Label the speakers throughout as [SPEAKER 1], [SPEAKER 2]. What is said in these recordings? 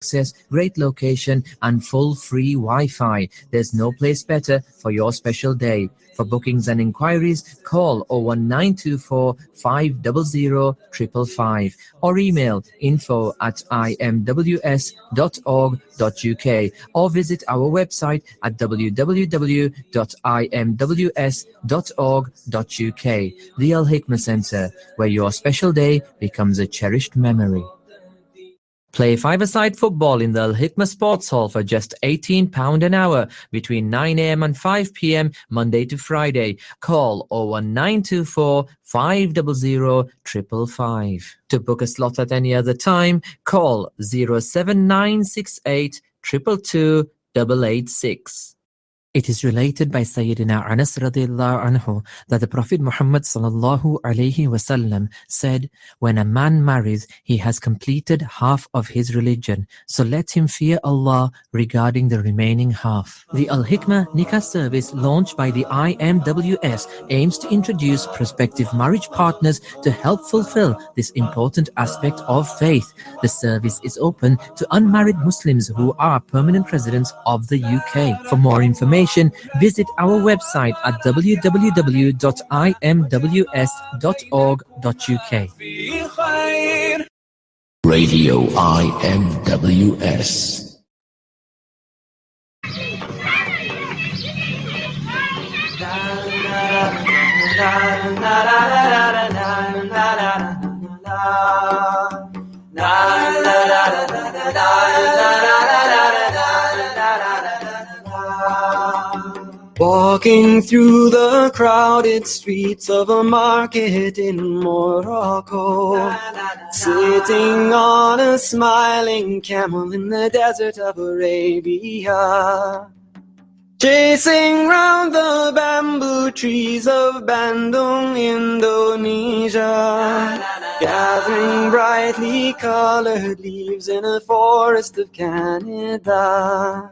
[SPEAKER 1] access, great location, and full free Wi-Fi. There's no place better for your special day. For bookings and inquiries, call 01924 500 555 or email info@imws.org.uk or visit our website at www.imws.org.uk. The Al Hikmah Centre, where your special day becomes a cherished memory. Play five-a-side football in the Al Hikmah Sports Hall for just £18 an hour between 9 a.m. and 5 p.m. Monday to Friday. Call 01924 500 555. To book a slot at any other time, call 07968 222 886. It is related by Sayyidina Anas radiallahu anhu that the Prophet Muhammad sallallahu alayhi wasallam said, when a man marries, he has completed half of his religion, so let him fear Allah regarding the remaining half. The Al-Hikmah Nikah service launched by the IMWS aims to introduce prospective marriage partners to help fulfill this important aspect of faith. The service is open to unmarried Muslims who are permanent residents of the UK. For more information, visit our website at www.imws.org.uk.
[SPEAKER 2] Radio IMWS.
[SPEAKER 3] Walking through the crowded streets of a market in Morocco, sitting on a smiling camel in the desert of Arabia, chasing round the bamboo trees of Bandung, Indonesia, gathering brightly colored leaves in a forest of Canada.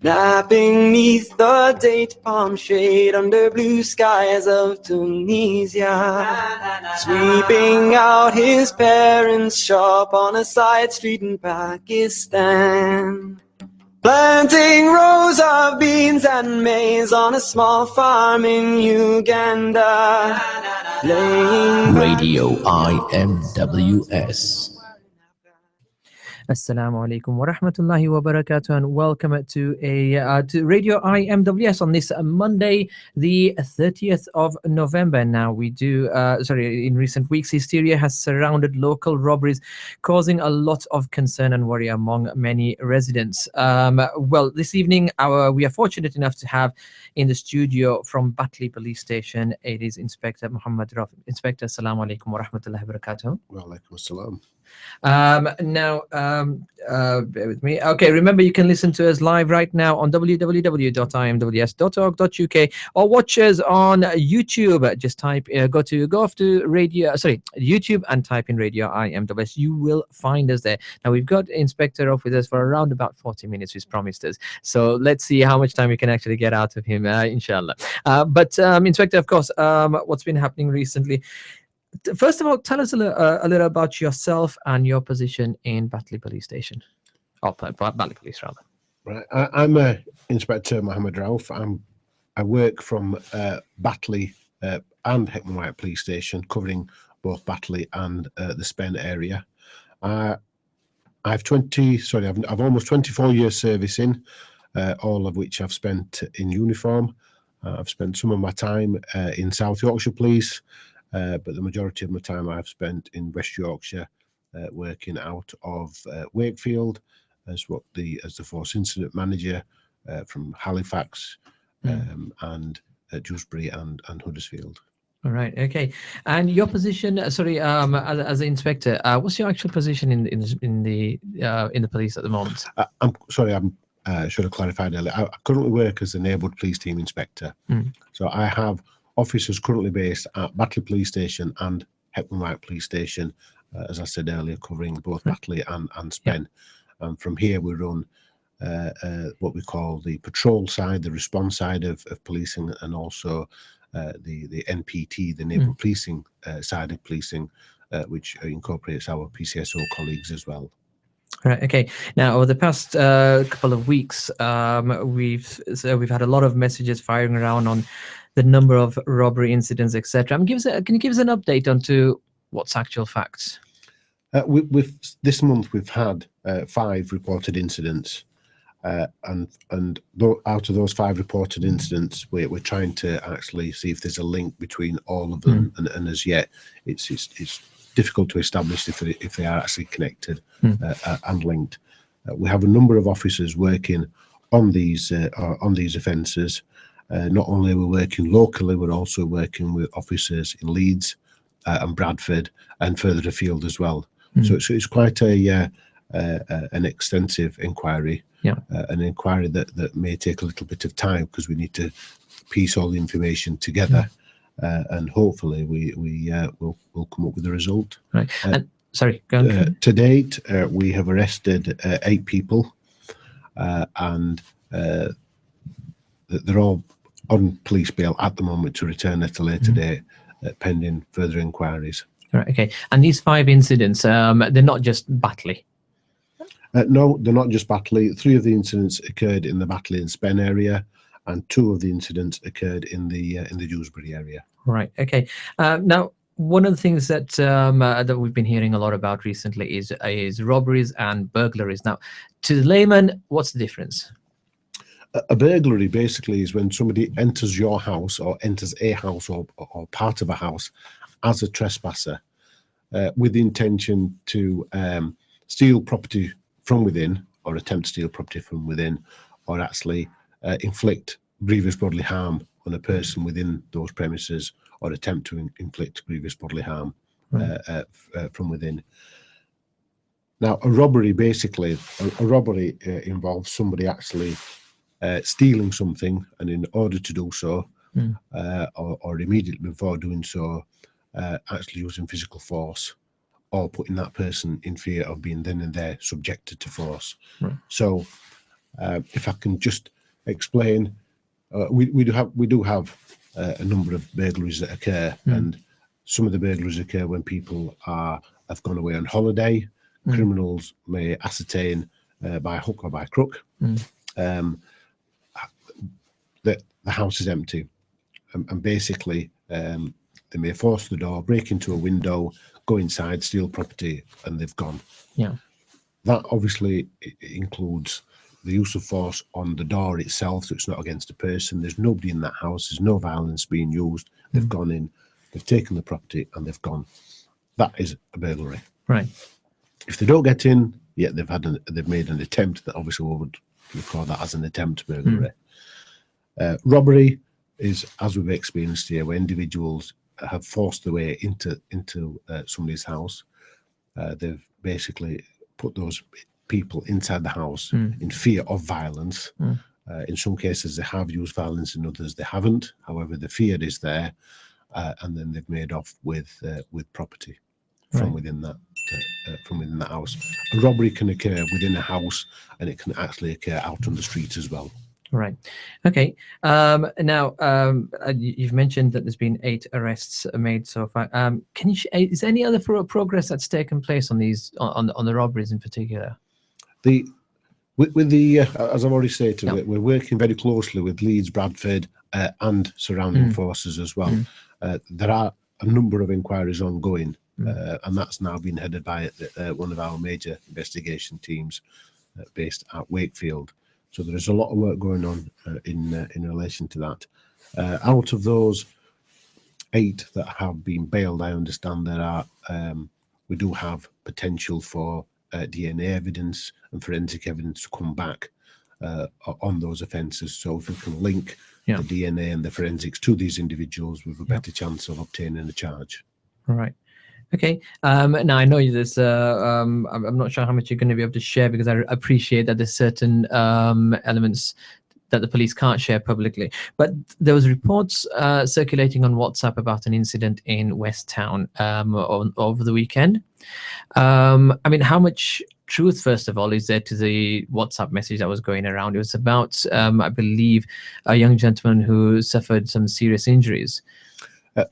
[SPEAKER 3] Napping neath the date palm shade under blue skies of Tunisia, sweeping out his parents' shop on a side street in Pakistan, planting rows of beans and maize on a small farm in Uganda,
[SPEAKER 2] Radio IMWS.
[SPEAKER 1] Assalamu alaikum wa rahmatullahi wa barakatuh, and welcome to Radio IMWS on this Monday, the 30th of November. Now we do, in recent weeks, hysteria has surrounded local robberies, causing a lot of concern and worry among many residents. Well, this evening, we are fortunate enough to have in the studio from Batley Police Station, it is Inspector Mohammed Rauf. Inspector, assalamu alaikum wa rahmatullahi wa barakatuh.
[SPEAKER 4] Wa alaikum assalam.
[SPEAKER 1] Bear with me. Okay, remember you can listen to us live right now on www.imws.org.uk or watch us on YouTube. Just go off to YouTube and type in Radio IMWS. You will find us there. Now we've got Inspector Rauf with us for around about 40 minutes. He's promised us. So let's see how much time we can actually get out of him, inshallah. But Inspector, of course, what's been happening recently? First of all, tell us a little about yourself and your position in Batley Police Station. Batley Police, rather.
[SPEAKER 4] Right. I'm Inspector Mohammed Rauf. I work from Batley and Heckman White Police Station, covering both Batley and the Spen area. I've almost 24 years service in, all of which I've spent in uniform. I've spent some of my time in South Yorkshire Police, but the majority of my time I've spent in West Yorkshire, working out of Wakefield as the Force Incident Manager from Halifax and Dewsbury and Huddersfield.
[SPEAKER 1] All right. Okay. And your position, as an inspector, what's your actual position in the police at the moment?
[SPEAKER 4] I should have clarified earlier. I currently work as a neighbourhood police team inspector. So I have officers currently based at Batley Police Station and Heckman White Police Station, as I said earlier, covering both Batley and Spen. And from here we run what we call the patrol side, the response side of policing, and also the NPT, the neighbourhood policing side of policing, which incorporates our PCSO colleagues as well.
[SPEAKER 1] Right. Okay. Now, over the past couple of weeks, we've had a lot of messages firing around on the number of robbery incidents, etc. Can you give us an update onto what's actual facts?
[SPEAKER 4] With this month, we've had 5 reported incidents, and out of those 5 reported incidents, we're trying to actually see if there's a link between all of them, and as yet, it's difficult to establish if they are actually connected and linked. We have a number of officers working on these offences. Not only are we working locally, we're also working with officers in Leeds and Bradford and further afield as well. So it's quite an extensive inquiry, an inquiry that may take a little bit of time because we need to piece all the information together. And hopefully we'll come up with a result.
[SPEAKER 1] Right. And sorry, go on.
[SPEAKER 4] To date, we have arrested 8 people, and they're all on police bail at the moment to return at a later date, pending further inquiries.
[SPEAKER 1] Right. Okay. And these 5 incidents, they're not just Batley.
[SPEAKER 4] No, they're not just Batley. 3 of the incidents occurred in the Batley and Spen area, and 2 of the incidents occurred in the Dewsbury area.
[SPEAKER 1] Right. Okay. Now, one of the things that that we've been hearing a lot about recently is robberies and burglaries. Now, to the layman, what's the difference?
[SPEAKER 4] A burglary basically is when somebody enters your house or enters a house or part of a house as a trespasser with the intention to steal property from within, or attempt to steal property from within, or actually inflict grievous bodily harm on a person within those premises, or attempt to inflict grievous bodily harm from within. Now, a robbery basically, a robbery involves somebody actually stealing something, and in order to do so, or immediately before doing so, actually using physical force, or putting that person in fear of being then and there subjected to force. So, if I can just explain, we do have a number of burglaries that occur, and some of the burglaries occur when people have gone away on holiday. Criminals may ascertain by hook or by crook that the house is empty, and basically they may force the door, break into a window, go inside, steal property, and they've gone. That obviously includes the use of force on the door itself, so it's not against a person. There's nobody in that house. There's no violence being used. They've gone in, they've taken the property, and they've gone. That is a burglary.
[SPEAKER 1] Right.
[SPEAKER 4] If they don't get in, yet they've made an attempt. That obviously we would record that as an attempt burglary. Robbery is, as we've experienced here, where individuals have forced their way into somebody's house. They've basically put those people inside the house in fear of violence. In some cases, they have used violence; in others, they haven't. However, the fear is there, and then they've made off with property from within that house. A robbery can occur within a house, and it can actually occur out on the street as well.
[SPEAKER 1] Right. Okay. Now, you've mentioned that there's been 8 arrests made so far. Is there any other progress that's taken place on these on the robberies in particular?
[SPEAKER 4] With the as I've already stated, we're working very closely with Leeds, Bradford, and surrounding forces as well. There are a number of inquiries ongoing, and that's now been headed by one of our major investigation teams based at Wakefield. So there is a lot of work going on in relation to that. Out of those 8 that have been bailed, I understand there are we do have potential for DNA evidence and forensic evidence to come back on those offences. So if we can link the DNA and the forensics to these individuals, we've a better chance of obtaining a charge.
[SPEAKER 1] All right. Okay. Now I know there's. I'm not sure how much you're going to be able to share, because I appreciate that there's certain elements that the police can't share publicly. But there was reports circulating on WhatsApp about an incident in West Town over the weekend. I mean, how much truth, first of all, is there to the WhatsApp message that was going around? It was about, I believe, a young gentleman who suffered some serious injuries.
[SPEAKER 4] I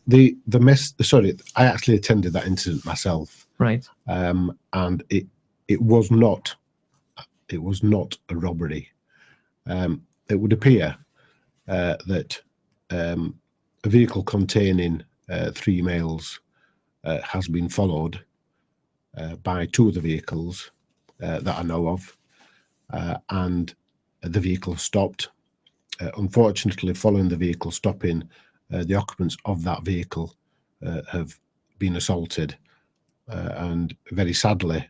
[SPEAKER 4] actually attended that incident myself.
[SPEAKER 1] Right.
[SPEAKER 4] And it was not it was not a robbery. It would appear that a vehicle containing 3 males has been followed by 2 of the vehicles that I know of, and the vehicle stopped. Unfortunately, following the vehicle stopping, the occupants of that vehicle have been assaulted, and very sadly,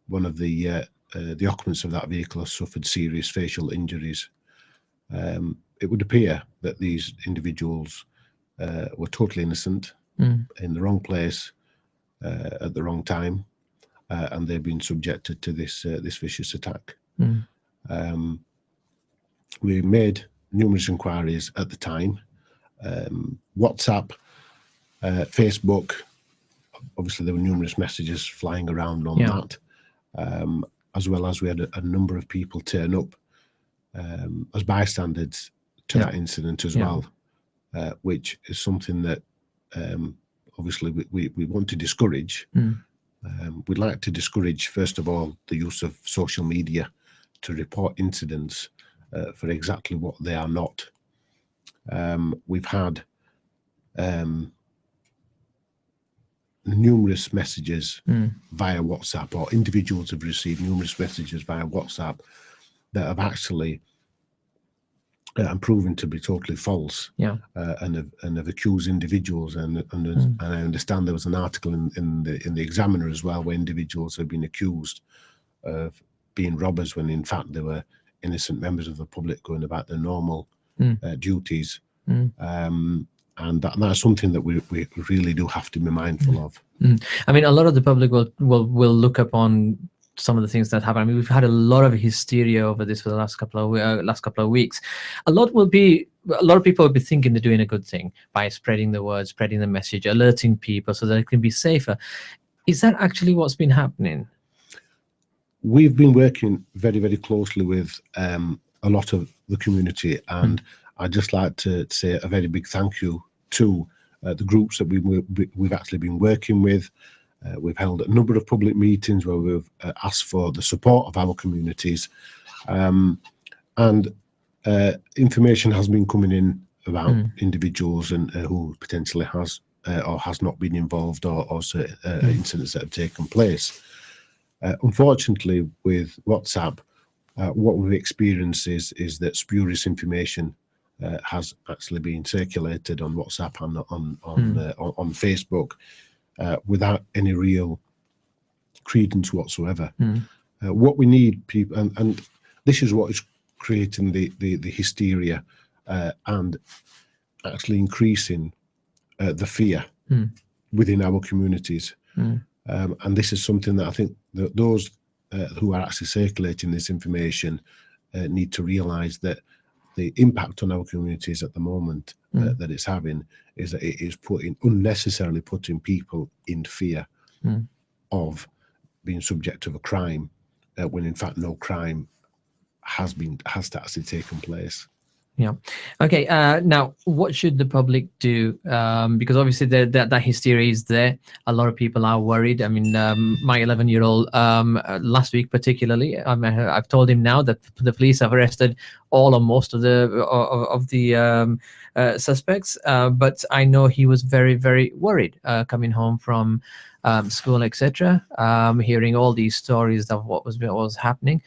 [SPEAKER 4] one of the occupants of that vehicle has suffered serious facial injuries. It would appear that these individuals were totally innocent, in the wrong place at the wrong time, and they've been subjected to this vicious attack. We made numerous inquiries at the time. WhatsApp, Facebook, obviously there were numerous messages flying around on that, as well as we had a number of people turn up as bystanders to that incident as well, which is something that obviously we want to discourage. We'd like to discourage, first of all, the use of social media to report incidents for exactly what they are not. We've had numerous messages via WhatsApp, or individuals have received numerous messages via WhatsApp that have actually proven to be totally false, and have accused individuals. And I understand there was an article in the Examiner as well, where individuals have been accused of being robbers when in fact they were innocent members of the public going about their normal duties. And that's something that we really do have to be mindful of.
[SPEAKER 1] I mean, a lot of the public will look upon some of the things that happen. I mean, we've had a lot of hysteria over this for the last couple of weeks. A lot of people will be thinking they're doing a good thing by spreading the word, spreading the message, alerting people so that they can be safer. Is that actually what's been happening?
[SPEAKER 4] We've been working very, very closely with a lot of the community, and I'd just like to say a very big thank you to the groups that we've actually been working with. We've held a number of public meetings where we've asked for the support of our communities, and information has been coming in about individuals and who potentially has or has not been involved, or incidents that have taken place. Unfortunately, with WhatsApp, what we've experienced is that spurious information has actually been circulated on WhatsApp and on Facebook without any real credence whatsoever. What we need, people, and this is what is creating the hysteria and actually increasing the fear within our communities. And this is something that I think that those who are actually circulating this information need to realise, that the impact on our communities at the moment that it's having is that it is unnecessarily putting people in fear of being subject to a crime, when in fact no crime has actually taken place.
[SPEAKER 1] Yeah. Okay. Now, what should the public do? Because obviously that hysteria is there. A lot of people are worried. I mean, my 11-year-old, last week particularly, I've told him now that the police have arrested all or most of the suspects. But I know he was very, very worried coming home from school, etc. Hearing all these stories of what was happening.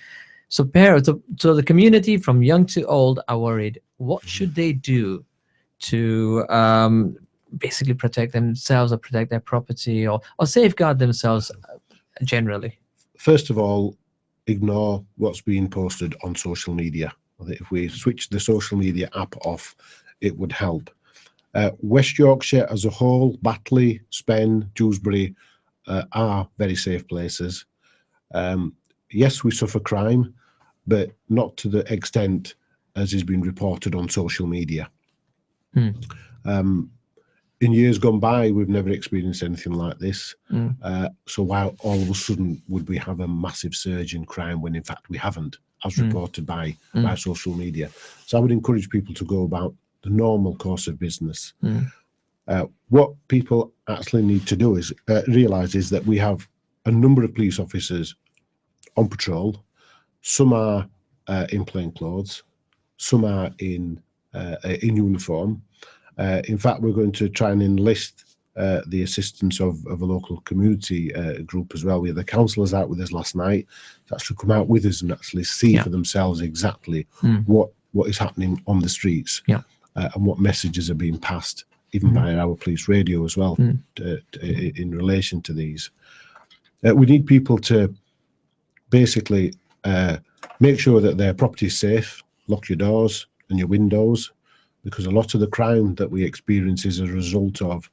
[SPEAKER 1] So parents, so the community from young to old are worried. What should they do to basically protect themselves or protect their property or safeguard themselves generally?
[SPEAKER 4] First of all, ignore what's being posted on social media. If we switch the social media app off, it would help. West Yorkshire as a whole, Batley, Spen, Dewsbury are very safe places. Yes, we suffer crime, but not to the extent as has been reported on social media. In years gone by, we've never experienced anything like this. So why all of a sudden would we have a massive surge in crime when in fact we haven't, as reported by social media? So I would encourage people to go about the normal course of business. What people actually need to do is realise is that we have a number of police officers on patrol. Some are in plain clothes, some are in uniform. In fact, we're going to try and enlist the assistance of a local community group as well. We had the councillors out with us last night to actually come out with us and actually see for themselves exactly what is happening on the streets and what messages are being passed, even by our police radio as well, in relation to these. We need people to basically make sure that their property is safe, lock your doors and your windows, because a lot of the crime that we experience is a result of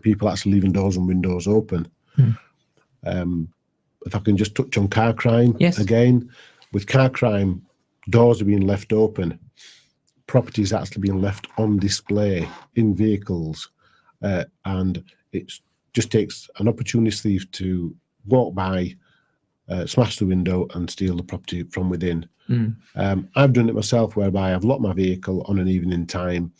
[SPEAKER 4] people actually leaving doors and windows open. If I can just touch on car crime again, with car crime, doors are being left open, properties actually being left on display in vehicles, and it just takes an opportunist thief to walk by, smash the window and steal the property from within. I've done it myself, whereby I've locked my vehicle on an evening time,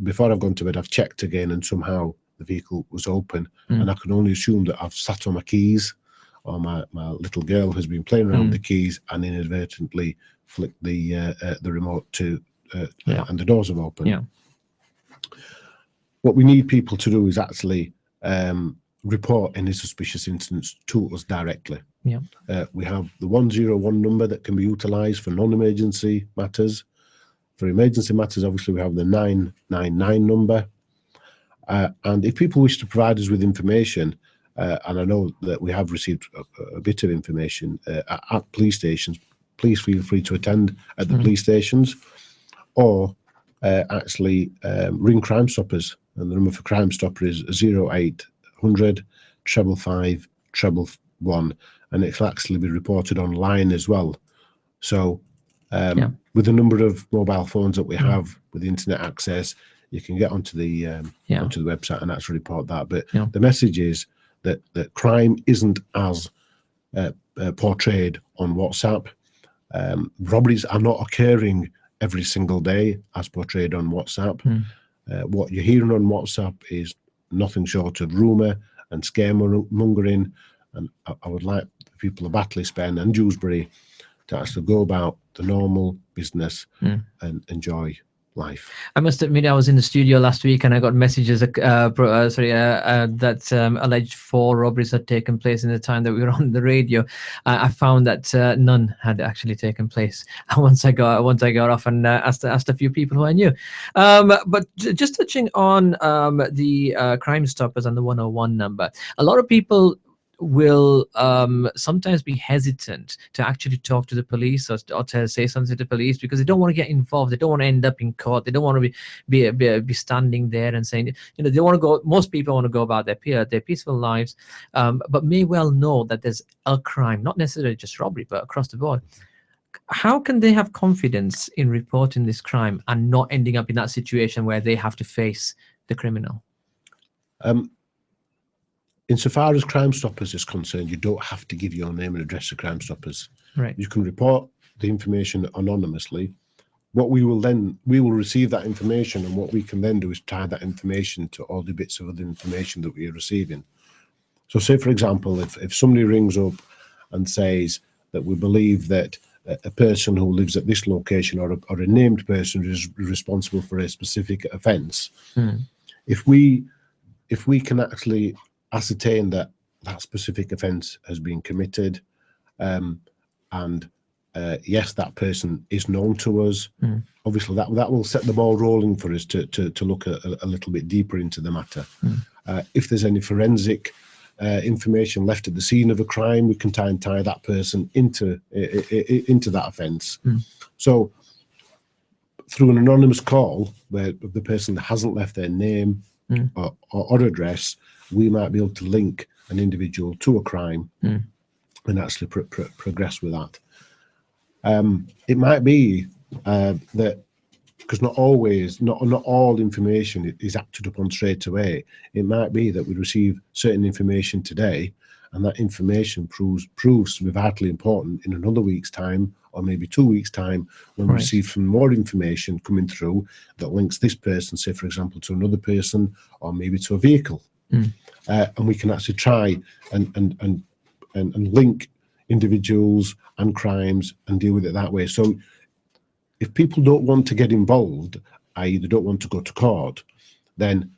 [SPEAKER 4] before I've gone to bed, I've checked again, and somehow the vehicle was open, and I can only assume that I've sat on my keys, or my little girl has been playing around with the keys and inadvertently flicked the remote to, and the doors have opened. What we need people to do is actually report any suspicious incidents to us directly. We have the 101 number that can be utilised for non-emergency matters. For emergency matters, obviously, we have the 999 number. And if people wish to provide us with information, and I know that we have received a bit of information at police stations, please feel free to attend at the police stations, or actually ring Crime Stoppers. And the number for Crime Stopper is 0800 555 111, and it can actually be reported online as well. So with the number of mobile phones that we have with the internet access, you can get onto the website and actually report that. But the message is that crime isn't as portrayed on WhatsApp. Robberies are not occurring every single day as portrayed on WhatsApp. What you're hearing on WhatsApp is nothing short of rumour and scaremongering. And I would like the people of Batley, Spen and Dewsbury to actually go about the normal business and enjoy life.
[SPEAKER 1] I must admit, I was in the studio last week and I got messages that alleged 4 robberies had taken place in the time that we were on the radio. I found that none had actually taken place once I got off and asked a few people who I knew. But just touching on the Crime Stoppers and the 101 number, a lot of people will sometimes be hesitant to actually talk to the police or to say something to the police because they don't want to get involved. They don't want to end up in court. They don't want to be standing there and saying, they want to go. Most people want to go about their peaceful lives, but may well know that there's a crime, not necessarily just robbery, but across the board. How can they have confidence in reporting this crime and not ending up in that situation where they have to face the criminal?
[SPEAKER 4] Insofar as Crime Stoppers is concerned, you don't have to give your name and address to Crime Stoppers.
[SPEAKER 1] Right.
[SPEAKER 4] You can report the information anonymously. What we will receive that information, and what we can then do is tie that information to all the bits of other information that we are receiving. So say, for example, if somebody rings up and says that we believe that a person who lives at this location or a named person is responsible for a specific offence, if we can actually ascertain that specific offence has been committed, and yes, that person is known to us, obviously that will set the ball rolling for us to look a little bit deeper into the matter. If there's any forensic information left at the scene of a crime, we can tie that person into that offence. So through an anonymous call where the person hasn't left their name or address, we might be able to link an individual to a crime and actually progress with that. It might be that, because not all information is acted upon straight away. It might be that we receive certain information today, and that information proves to be vitally important in another week's time, or maybe 2 weeks' time, when we receive some more information coming through that links this person, say, for example, to another person, or maybe to a vehicle. And we can actually try and link individuals and crimes and deal with it that way. So if people don't want to get involved, i.e. they don't want to go to court, then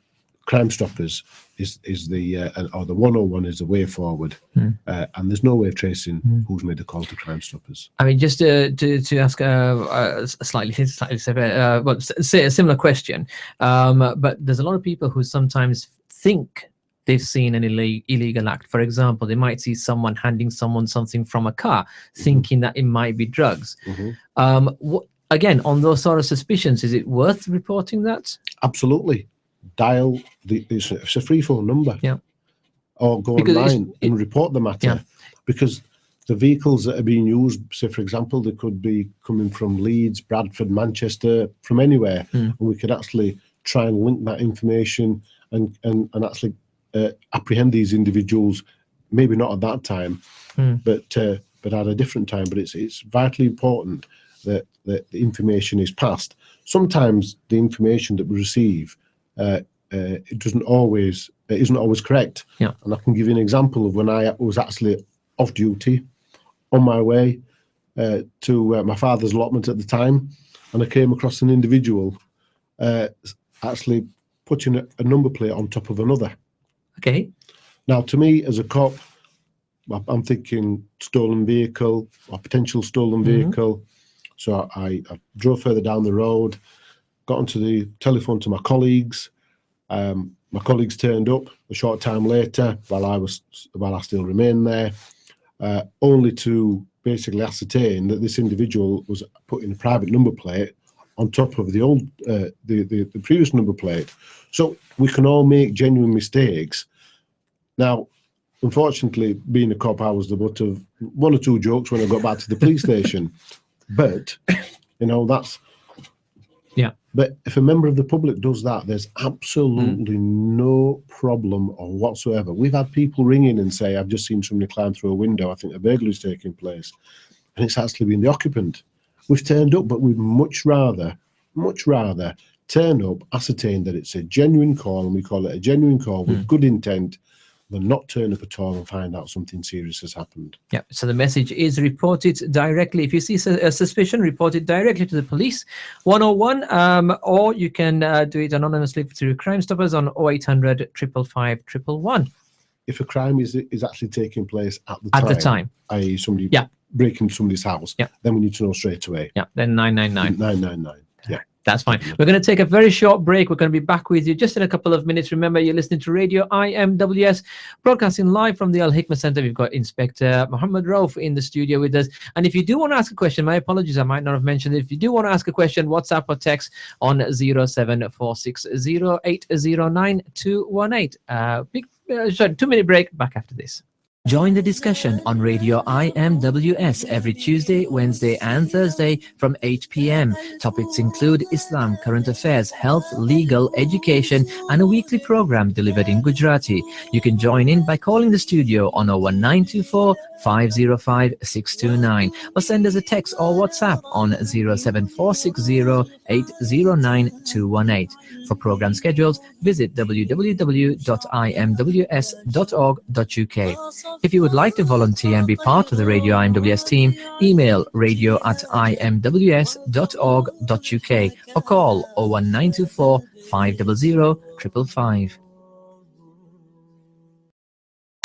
[SPEAKER 4] Crime Stoppers is the or the 101 is the way forward, and there's no way of tracing who's made the call to Crime Stoppers.
[SPEAKER 1] I mean, just to ask a slightly separate, well, say a similar question, but there's a lot of people who sometimes think they've seen an illegal act. For example, they might see someone handing someone something from a car, thinking that it might be drugs. Again, on those sort of suspicions, is it worth reporting that?
[SPEAKER 4] Absolutely. Dial it's a free phone number, or go online and report the matter, because the vehicles that are being used, say for example, they could be coming from Leeds, Bradford, Manchester, from anywhere, and we could actually try and link that information and actually apprehend these individuals, maybe not at that time, but at a different time. But it's vitally important that the information is passed. Sometimes the information that we receive it isn't always correct. And I can give you an example of when I was actually off duty on my way to my father's allotment at the time, and I came across an individual actually putting a number plate on top of another. Okay. Now, to me as a cop, I'm thinking stolen vehicle or potential stolen vehicle. So I drove further down the road, got onto the telephone to my colleagues. My colleagues turned up a short time later while I still remained there, only to basically ascertain that this individual was putting a private number plate on top of the old the previous number plate. So we can all make genuine mistakes. Now, unfortunately, being a cop, I was the butt of one or two jokes when I got back to the police station. But that's. But if a member of the public does that, there's absolutely no problem or whatsoever. We've had people ring in and say, I've just seen somebody climb through a window. I think a burglary's taking place. And it's actually been the occupant. We've turned up, but we'd much rather turn up, ascertain that it's a genuine call, and we call it a genuine call with good intent, than not turn up at all and find out something serious has happened. Yeah,
[SPEAKER 1] so the message is reported directly. If you see a suspicion, report it directly to the police 101, or you can do it anonymously through Crime Stoppers on 0800 555 111.
[SPEAKER 4] If a crime is actually taking place at the time, i.e. somebody breaking somebody's house, then we need to know straight away.
[SPEAKER 1] Then 999.
[SPEAKER 4] 999. Yeah.
[SPEAKER 1] That's fine. We're going to take a very short break. We're going to be back with you just in a couple of minutes. Remember, you're listening to Radio IMWS, broadcasting live from the Al Hikmah Center. We've got Inspector Mohammed Rauf in the studio with us. And if you do want to ask a question, my apologies, I might not have mentioned it. If you do want to ask a question, WhatsApp or text on 07460809218. 2-minute break. Back after this. Join the discussion on Radio IMWS every Tuesday, Wednesday and Thursday from 8 p.m. Topics include Islam, current affairs, health, legal, education and a weekly program delivered in Gujarati. You can join in by calling the studio on 01924 505 629 or send us a text or WhatsApp on 07460 809 218. For program schedules, visit www.imws.org.uk. If you would like to volunteer and be part of the Radio IMWS team, email radio@imws.org.uk or call 01924 500 555.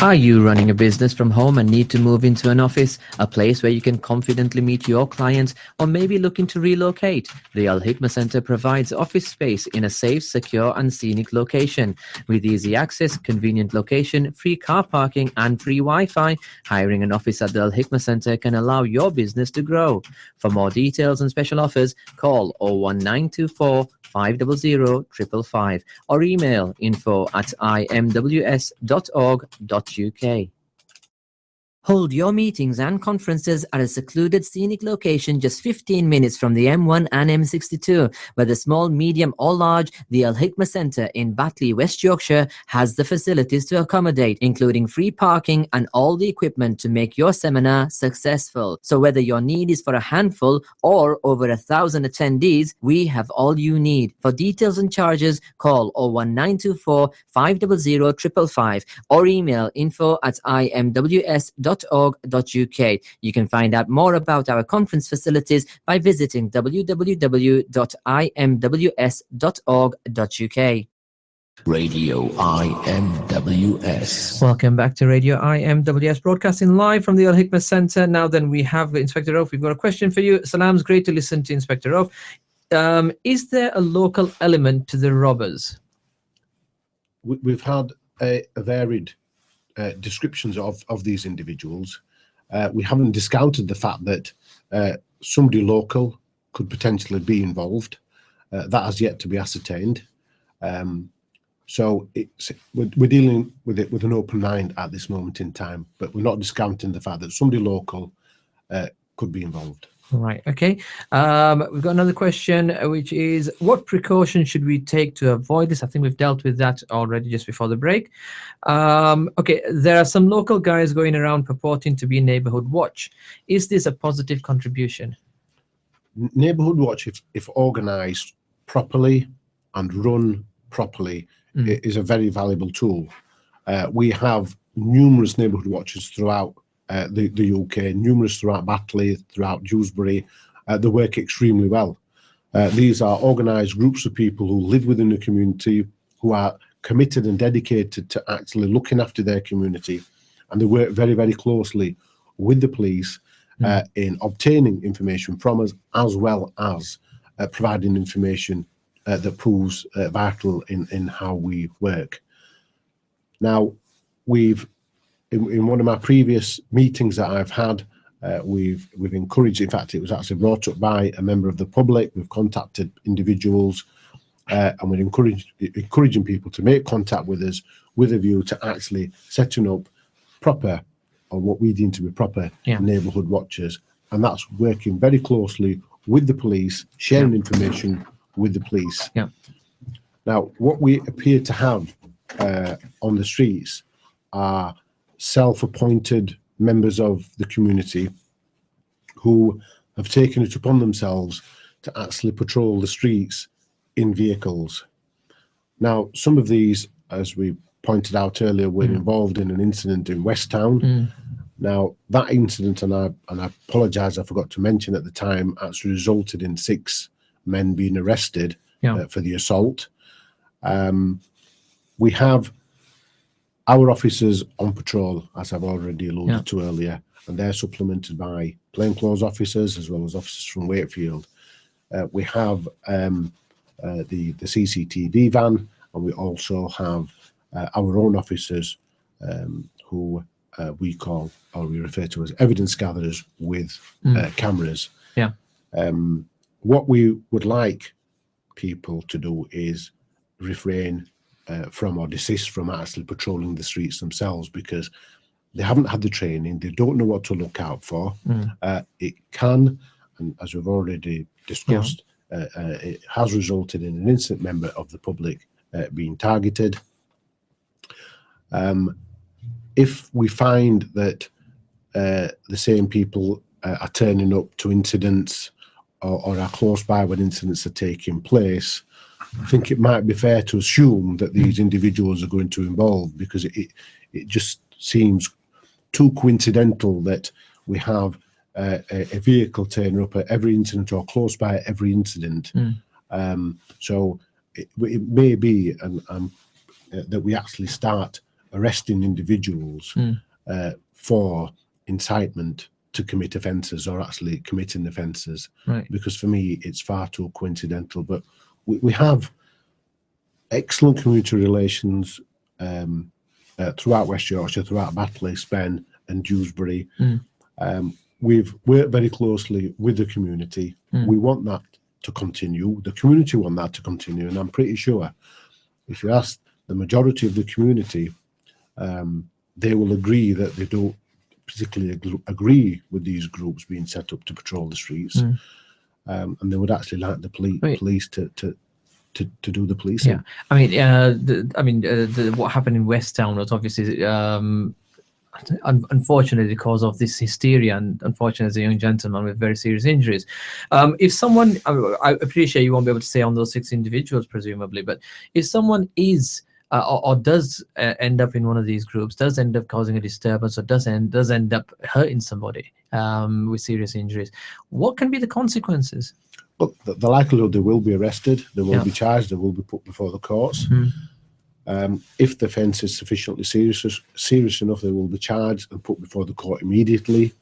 [SPEAKER 1] Are you running a business from home and need to move into an office, a place where you can confidently meet your clients, or maybe looking to relocate? The Al Hikmah Center provides office space in a safe, secure and scenic location. With easy access, convenient location, free car parking and free Wi-Fi, hiring an office at the Al Hikmah Center can allow your business to grow. For more details and special offers, call 01924 500 555 or email info@imws.org.uk. Hold your meetings and conferences at a secluded scenic location just 15 minutes from the M1 and M62. Whether small, medium or large, the Al Hikmah Center in Batley, West Yorkshire has the facilities to accommodate, including free parking and all the equipment to make your seminar successful. So whether your need is for a handful or over 1,000 attendees, we have all you need. For details and charges, call 01924 500 555 or email info@imws.org.uk. imws.org.uk. You can find out more about our conference facilities by visiting www.imws.org.uk.
[SPEAKER 2] Radio IMWS.
[SPEAKER 1] Welcome back to Radio IMWS, broadcasting live from the Al Hikmah Centre. Now then, we have Inspector Rauf. We've got a question for you. Salam's great to listen to, Inspector Rauf. Is there a local element to the robbers?
[SPEAKER 4] We've had a varied descriptions of these individuals. We haven't discounted the fact that somebody local could potentially be involved. That has yet to be ascertained. So we're dealing with it with an open mind at this moment in time, but we're not discounting the fact that somebody local could be involved.
[SPEAKER 1] Right. Okay. We've got another question, which is, what precautions should we take to avoid this? I think we've dealt with that already just before the break. Okay. There are some local guys going around purporting to be neighborhood watch. Is this a positive contribution?
[SPEAKER 4] Neighborhood watch, if organized properly and run properly, is a very valuable tool. We have numerous neighbourhood watches throughout the UK, numerous throughout Batley, throughout Dewsbury. They work extremely well. These are organised groups of people who live within the community, who are committed and dedicated to actually looking after their community, and they work very, very closely with the police in obtaining information from us, as well as providing information that proves vital in how we work. Now, we've in one of my previous meetings that I've had, we've encouraged. In fact, it was actually brought up by a member of the public. We've contacted individuals, and we're encouraging people to make contact with us with a view to actually setting up proper, or what we deem to be proper, neighbourhood watchers, and that's working very closely with the police, sharing information with the police. Now, what we appear to have on the streets are self-appointed members of the community who have taken it upon themselves to actually patrol the streets in vehicles. Now, some of these, as we pointed out earlier, were involved in an incident in West Town. Now, that incident, and I apologise, I forgot to mention at the time, actually resulted in 6 men being arrested for the assault. We have our officers on patrol, as I've already alluded to earlier, and they're supplemented by plainclothes officers as well as officers from Wakefield. We have the CCTV van, and we also have our own officers who we call, or we refer to as evidence gatherers with cameras. What we would like people to do is refrain from or desist from actually patrolling the streets themselves, because they haven't had the training, they don't know what to look out for. It can, and as we've already discussed, it has resulted in an innocent member of the public being targeted. If we find that the same people are turning up to incidents or are close by when incidents are taking place, I think it might be fair to assume that these individuals are going to involve, because it just seems too coincidental that we have a vehicle turning up at every incident or close by at every incident. So it may be that we actually start arresting individuals for incitement to commit offences, or actually committing offences, because for me it's far too coincidental. But we have excellent community relations throughout West Yorkshire, throughout Batley, Spen and Dewsbury. We've worked very closely with the community. We want that to continue. The community want that to continue, and I'm pretty sure if you ask the majority of the community, they will agree that they don't particularly agree with these groups being set up to patrol the streets, and they would actually like the police to do the policing.
[SPEAKER 1] What happened in West Town was obviously unfortunately because of this hysteria, and unfortunately as a young gentleman with very serious injuries. If someone, I appreciate you won't be able to say on those 6 individuals presumably, but if someone is or does end up in one of these groups, does end up causing a disturbance, or does end up hurting somebody with serious injuries, what can be the consequences?
[SPEAKER 4] But the likelihood they will be arrested, they will be charged, they will be put before the courts. If the offence is sufficiently serious enough, they will be charged and put before the court immediately.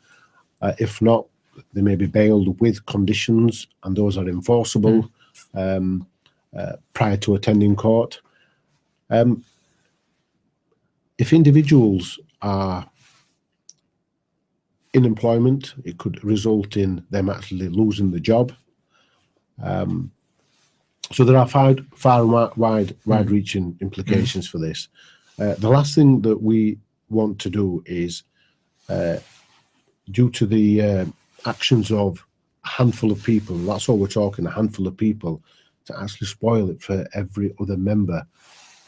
[SPEAKER 4] If not, they may be bailed with conditions, and those are enforceable prior to attending court. If individuals are in employment, it could result in them actually losing the job. So there are far wide-reaching implications for this. The last thing that we want to do is, due to the actions of a handful of people, that's all we're talking, a handful of people, to actually spoil it for every other member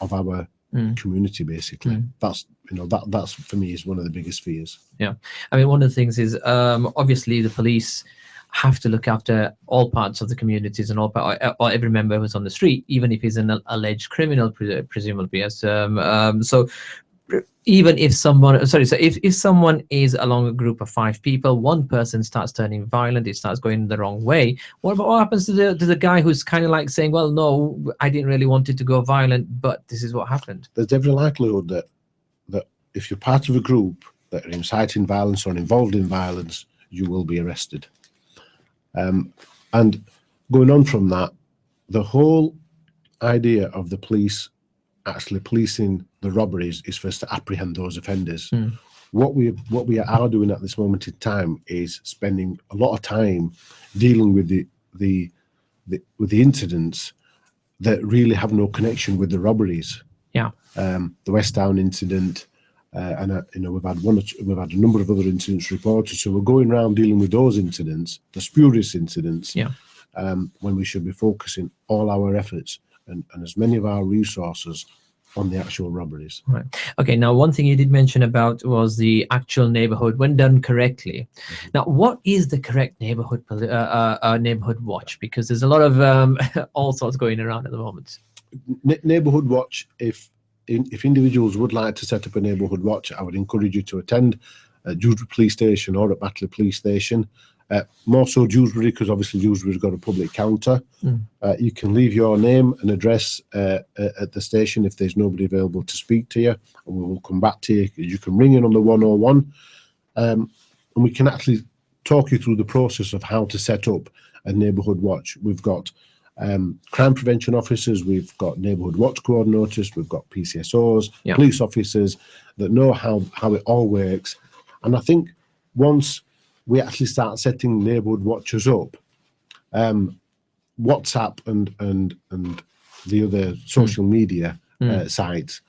[SPEAKER 4] of our community, basically. That's, you know, that's for me is one of the biggest fears. Yeah,
[SPEAKER 1] I mean, one of the things is obviously the police have to look after all parts of the communities and or every member who's on the street, even if he's an alleged criminal, presumably. Yes. So even if someone, so if someone is along a group of 5 people, one person starts turning violent, it starts going the wrong way. What happens to the guy who's kind of like saying, well, no, I didn't really want it to go violent, but this is what happened?
[SPEAKER 4] There's every likelihood that if you're part of a group that are inciting violence or involved in violence, you will be arrested. And going on from that, the whole idea of the police actually policing the robberies is first to apprehend those offenders. What we are doing at this moment in time is spending a lot of time dealing with the incidents that really have no connection with the robberies.
[SPEAKER 1] Yeah.
[SPEAKER 4] The West Town incident, and you know, we've had a number of other incidents reported. So we're going around dealing with those incidents, the spurious incidents.
[SPEAKER 1] Yeah.
[SPEAKER 4] When we should be focusing all our efforts and as many of our resources on the actual robberies.
[SPEAKER 1] Right. Okay. Now, one thing you did mention about was the actual neighborhood when done correctly. Now, what is the correct neighborhood watch? Because there's a lot of all sorts going around at the moment.
[SPEAKER 4] Neighborhood watch. If individuals would like to set up a neighborhood watch, I would encourage you to attend Dewsbury Police Station or at Batley Police Station. More so Dewsbury, because obviously Dewsbury's got a public counter. You can leave your name and address at the station if there's nobody available to speak to you, and we will come back to you. You can ring in on the 101, and we can actually talk you through the process of how to set up a neighbourhood watch. We've got crime prevention officers, we've got neighbourhood watch coordinators, we've got PCSOs, police officers that know how it all works. And I think once we actually start setting neighbourhood watches up, WhatsApp and the other social media sites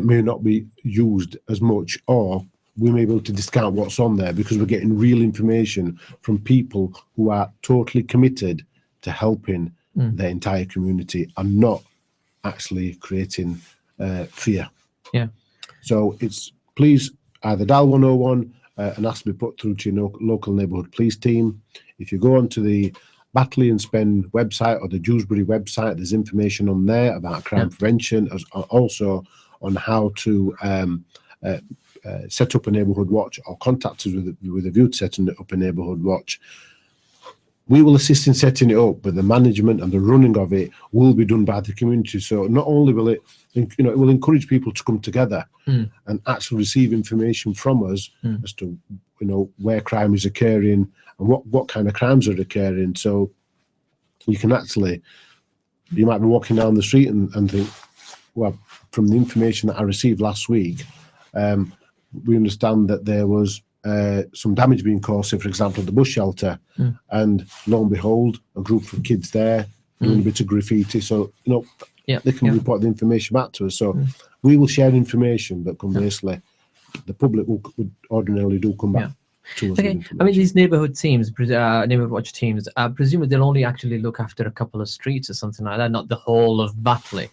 [SPEAKER 4] may not be used as much, or we may be able to discount what's on there because we're getting real information from people who are totally committed to helping the entire community and not actually creating fear.
[SPEAKER 1] Yeah.
[SPEAKER 4] So it's, please either dial 101 and ask to be put through to your local neighbourhood police team. If you go onto the Batley and Spend website or the Dewsbury website, there's information on there about crime prevention, as also on how to set up a neighbourhood watch or contact us with a view to setting up a neighbourhood watch. We will assist in setting it up, but the management and the running of it will be done by the community. So not only will it, it will encourage people to come together and actually receive information from us as to, where crime is occurring and what kind of crimes are occurring. So you can actually, you might be walking down the street and think, well, from the information that I received last week, we understand that there was some damage being caused, say, for example, at the bus shelter, and lo and behold, a group of kids there doing a bit of graffiti. So, they can report the information back to us. So we will share information, but conversely, the public would ordinarily do come back to us.
[SPEAKER 1] Okay, I mean, these neighbourhood teams, neighbourhood watch teams, presumably they'll only actually look after a couple of streets or something like that, not the whole of Batley.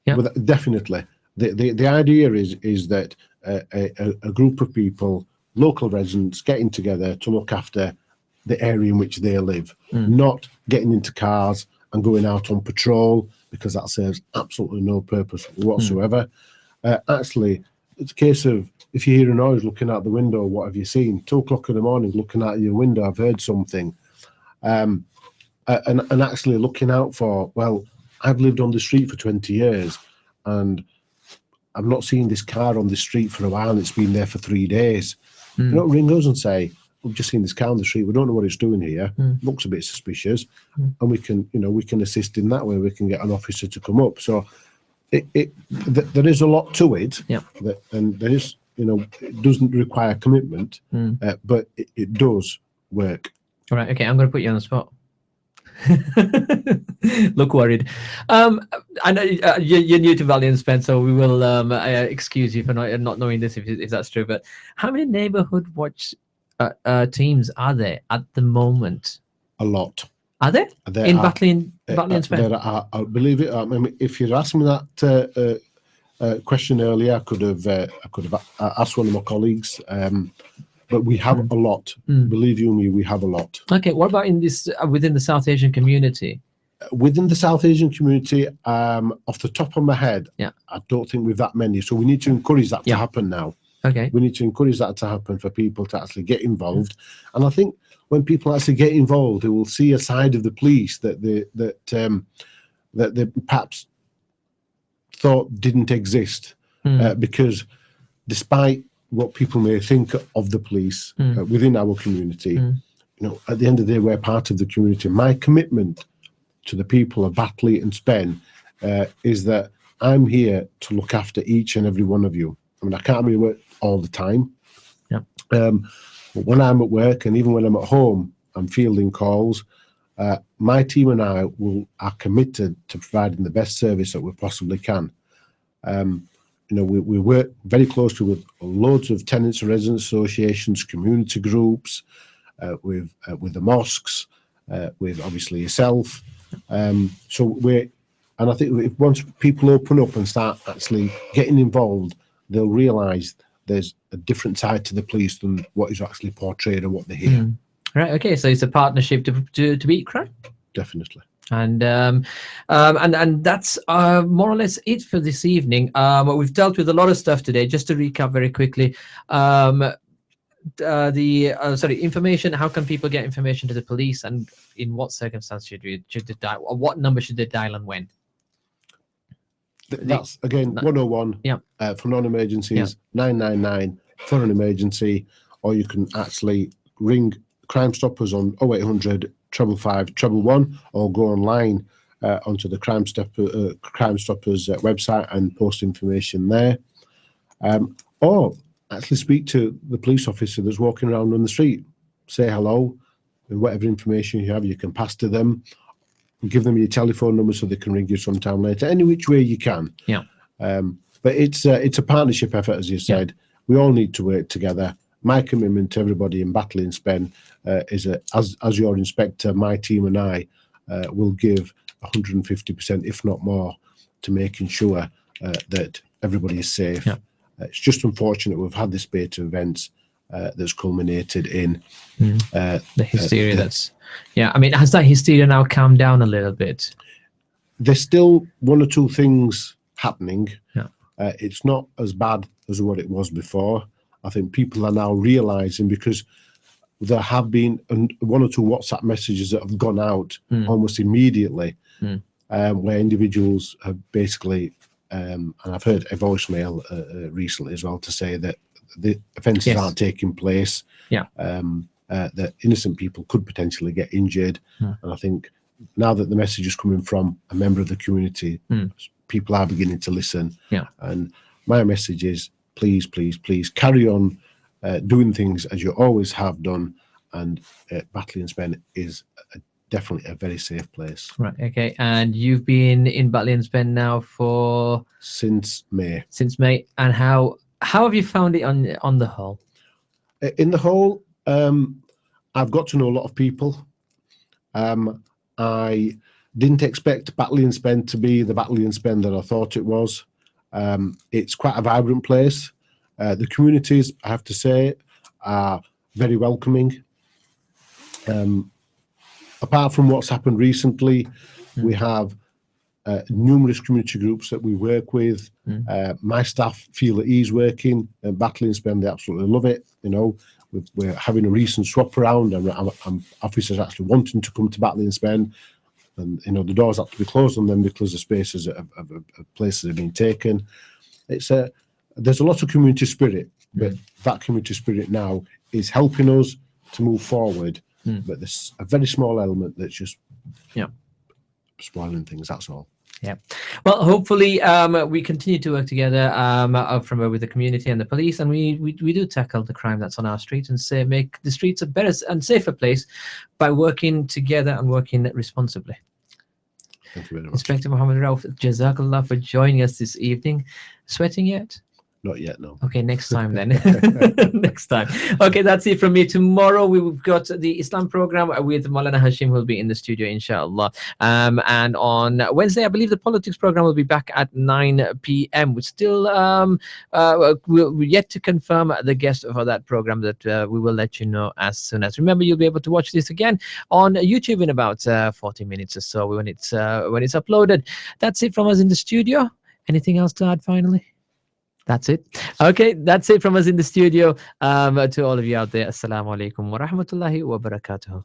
[SPEAKER 1] Yeah,
[SPEAKER 4] well, definitely. The idea is that a group of people, local residents, getting together to look after the area in which they live, not getting into cars and going out on patrol, because that serves absolutely no purpose whatsoever. Actually, it's a case of, if you hear a noise looking out the window, what have you seen? 2 o'clock in the morning, looking out your window, I've heard something. And actually looking out for, well, I've lived on the street for 20 years and I've not seen this car on the street for a while. It's been there for 3 days. You don't ring us and say, we've just seen this car on the street. We don't know what it's doing here. Looks a bit suspicious. And we can assist in that way. We can get an officer to come up. So there is a lot to it.
[SPEAKER 1] Yeah.
[SPEAKER 4] And there is, it doesn't require commitment, but it does work.
[SPEAKER 1] All right. Okay. I'm going to put you on the spot. Look worried. I know you're new to Batley and Spen, so we will excuse you for not knowing this if that's true. But how many neighborhood watch teams are there at the moment?
[SPEAKER 4] A lot.
[SPEAKER 1] Are there in Batley and Spen?
[SPEAKER 4] There are, I believe it. I mean, if you'd asked me that question earlier, I could have asked one of my colleagues. But we have a lot. Believe you me, we have a lot.
[SPEAKER 1] Okay, what about in this within the South Asian community?
[SPEAKER 4] Within the South Asian community, off the top of my head, I don't think we've that many. So we need to encourage that to happen now. Okay. We need to encourage that to happen for people to actually get involved. And I think when people actually get involved, they will see a side of the police that they perhaps thought didn't exist, because despite what people may think of the police within our community, at the end of the day, we're part of the community. My commitment to the people of Batley and Spen is that I'm here to look after each and every one of you. I mean, I can't really work all the time. But when I'm at work and even when I'm at home, I'm fielding calls. My team and I are committed to providing the best service that we possibly can. We work very closely with loads of tenants and residents associations, community groups, with the mosques, with obviously yourself. And I think if once people open up and start actually getting involved, they'll realise there's a different side to the police than what is actually portrayed or what they hear.
[SPEAKER 1] Right. Okay. So it's a partnership to beat crime.
[SPEAKER 4] Definitely.
[SPEAKER 1] And that's more or less it for this evening. We've dealt with a lot of stuff today. Just to recap very quickly, information. How can people get information to the police, and in what circumstances should they dial? Or what number should they dial and when?
[SPEAKER 4] That's again 101. For non-emergencies, 999 for an emergency, or you can actually ring Crime Stoppers on 0800 555 111, or go online onto the Crime Stoppers website and post information there, or actually speak to the police officer that's walking around on the street. Say hello, and whatever information you have, you can pass to them. Give them your telephone number so they can ring you sometime later. Any which way you can. But it's a partnership effort, as you said. We all need to work together. My commitment to everybody in Batley and Spen is as your inspector, my team and I will give 150%, if not more, to making sure that everybody is safe. It's just unfortunate we've had this spate of events that's culminated in
[SPEAKER 1] the hysteria. I mean, has that hysteria now calmed down a little bit?
[SPEAKER 4] There's still one or two things happening. It's not as bad as what it was before. I think people are now realising, because there have been one or two WhatsApp messages that have gone out almost immediately, where individuals have basically, and I've heard a voicemail recently as well to say that the offences aren't taking place, that innocent people could potentially get injured. And I think now that the message is coming from a member of the community, people are beginning to listen. And my message is, please, please, please carry on doing things as you always have done. And Batley and Spen is definitely a very safe place.
[SPEAKER 1] Right. Okay. And you've been in Batley and Spen now
[SPEAKER 4] since May.
[SPEAKER 1] And how have you found it on the whole?
[SPEAKER 4] In the whole, I've got to know a lot of people. I didn't expect Batley and Spen to be the Batley and Spen that I thought it was. It's quite a vibrant place. The communities, I have to say, are very welcoming. Apart from what's happened recently, we have numerous community groups that we work with. My staff feel at ease working, and Batley and Insp, they absolutely love it. We're having a recent swap around, and officers actually wanting to come to Batley and Insp, and the doors have to be closed on them because the spaces of places have been taken. There's a lot of community spirit, but that community spirit now is helping us to move forward. But there's a very small element that's just spoiling things. That's all.
[SPEAKER 1] Yeah. Well, hopefully we continue to work together with the community and the police, and we do tackle the crime that's on our streets and make the streets a better and safer place by working together and working responsibly.
[SPEAKER 4] Thank you very much.
[SPEAKER 1] Inspector Mohammed Rauf, Jazakallah for joining us this evening. Sweating yet?
[SPEAKER 4] Not yet, no.
[SPEAKER 1] Okay, next time then. Next time. Okay, that's it from me. Tomorrow we've got the Islam program with Maulana Hashim, who will be in the studio, inshallah. And on Wednesday, I believe the politics program will be back at 9 p.m. We're still we're yet to confirm the guest for that program, that we will let you know as soon as. Remember, you'll be able to watch this again on YouTube in about 40 minutes or so when it's uploaded. That's it from us in the studio. Anything else to add finally? That's it. Okay, that's it from us in the studio. To all of you out there, Assalamu alaikum wa rahmatullahi wa barakatuh.